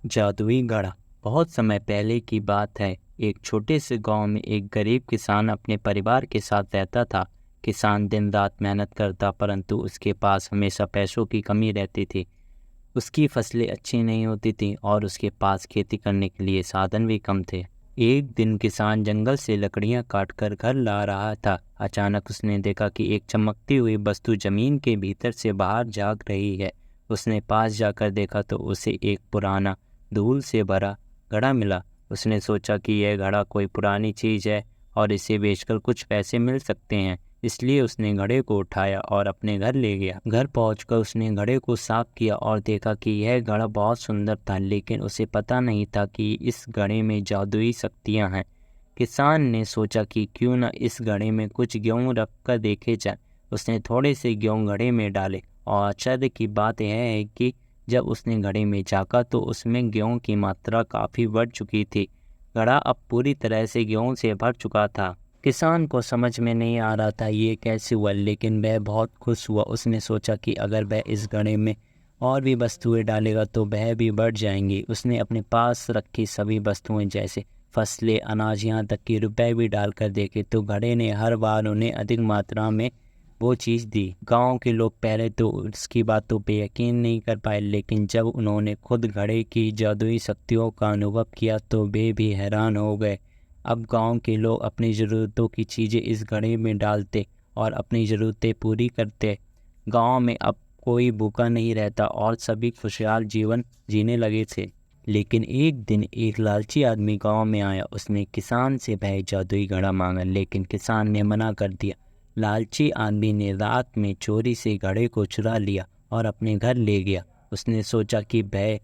जादुई घड़ा। बहुत समय पहले की बात है। एक छोटे से गांव में एक गरीब किसान अपने परिवार के साथ रहता था। किसान दिन रात मेहनत करता, परंतु उसके पास हमेशा पैसों की कमी रहती थी। उसकी फसलें अच्छी नहीं होती थीं और उसके पास खेती करने के लिए साधन भी कम थे। एक दिन किसान जंगल से लकड़ियां काटकर घर ला रहा था। अचानक उसने देखा कि एक चमकती हुई वस्तु जमीन के भीतर से बाहर झांक रही है। उसने पास जाकर देखा तो उसे एक पुराना धूल से भरा घड़ा मिला। उसने सोचा कि यह घड़ा कोई पुरानी चीज़ है और इसे बेचकर कुछ पैसे मिल सकते हैं। इसलिए उसने घड़े को उठाया और अपने घर ले गया। घर पहुंचकर उसने घड़े को साफ किया और देखा कि यह घड़ा बहुत सुंदर था, लेकिन उसे पता नहीं था कि इस घड़े में जादुई शक्तियां हैं। किसान ने सोचा कि क्यों न इस घड़े में कुछ गेहूं रख कर देखे जाए। उसने थोड़े से गेहूं घड़े में डाले और आश्चर्य की बात यह है कि जब उसने घड़े में झाँका तो उसमें गेहूं की मात्रा काफ़ी बढ़ चुकी थी। घड़ा अब पूरी तरह से गेहूं से भर चुका था। किसान को समझ में नहीं आ रहा था ये कैसे हुआ, लेकिन वह बहुत खुश हुआ। उसने सोचा कि अगर वह इस घड़े में और भी वस्तुएं डालेगा तो वह भी बढ़ जाएंगी। उसने अपने पास रखी सभी वस्तुएं जैसे फसलें, अनाज, यहाँ तक कि रुपए भी डालकर देखे तो घड़े ने हर बार उन्हें अधिक मात्रा में वो चीज़ दी। गांव के लोग पहले तो उसकी बातों पे यकीन नहीं कर पाए, लेकिन जब उन्होंने खुद घड़े की जादुई शक्तियों का अनुभव किया तो वे भी हैरान हो गए। अब गांव के लोग अपनी ज़रूरतों की चीज़ें इस घड़े में डालते और अपनी ज़रूरतें पूरी करते। गांव में अब कोई भूखा नहीं रहता और सभी खुशहाल जीवन जीने लगे थे। लेकिन एक दिन एक लालची आदमी गांव में आया। उसने किसान से वह जादुई घड़ा मांगा, लेकिन किसान ने मना कर दिया। लालची आदमी ने रात में चोरी से घड़े को चुरा लिया और अपने घर ले गया। उसने सोचा कि वह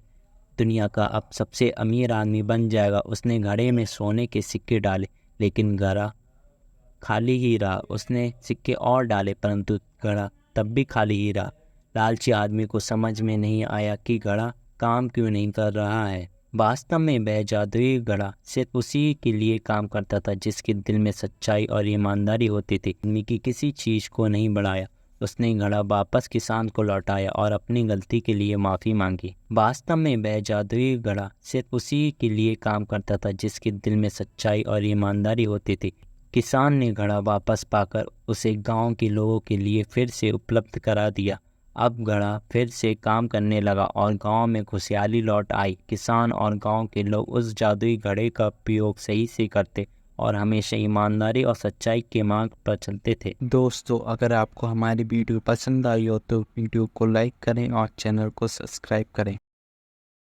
दुनिया का अब सबसे अमीर आदमी बन जाएगा। उसने घड़े में सोने के सिक्के डाले, लेकिन घड़ा खाली ही रहा। उसने सिक्के और डाले, परंतु घड़ा तब भी खाली ही रहा। लालची आदमी को समझ में नहीं आया कि घड़ा काम क्यों नहीं कर रहा है। वास्तव में वह जादुई घड़ा सिर्फ उसी के लिए काम करता था जिसके दिल में सच्चाई और ईमानदारी होती थी। आदमी की किसी चीज़ को नहीं बढ़ाया। उसने घड़ा वापस किसान को लौटाया और अपनी गलती के लिए माफ़ी मांगी। वास्तव में वह जादुई घड़ा सिर्फ उसी के लिए काम करता था जिसके दिल में सच्चाई और ईमानदारी होती थी। किसान ने घड़ा वापस पाकर उसे गांव के लोगों के लिए फिर से उपलब्ध करा दिया। अब घड़ा फिर से काम करने लगा और गांव में खुशहाली लौट आई। किसान और गांव के लोग उस जादुई घड़े का उपयोग सही से करते और हमेशा ईमानदारी और सच्चाई के मार्ग पर चलते थे। दोस्तों, अगर आपको हमारी वीडियो पसंद आई हो तो वीडियो को लाइक करें और चैनल को सब्सक्राइब करें।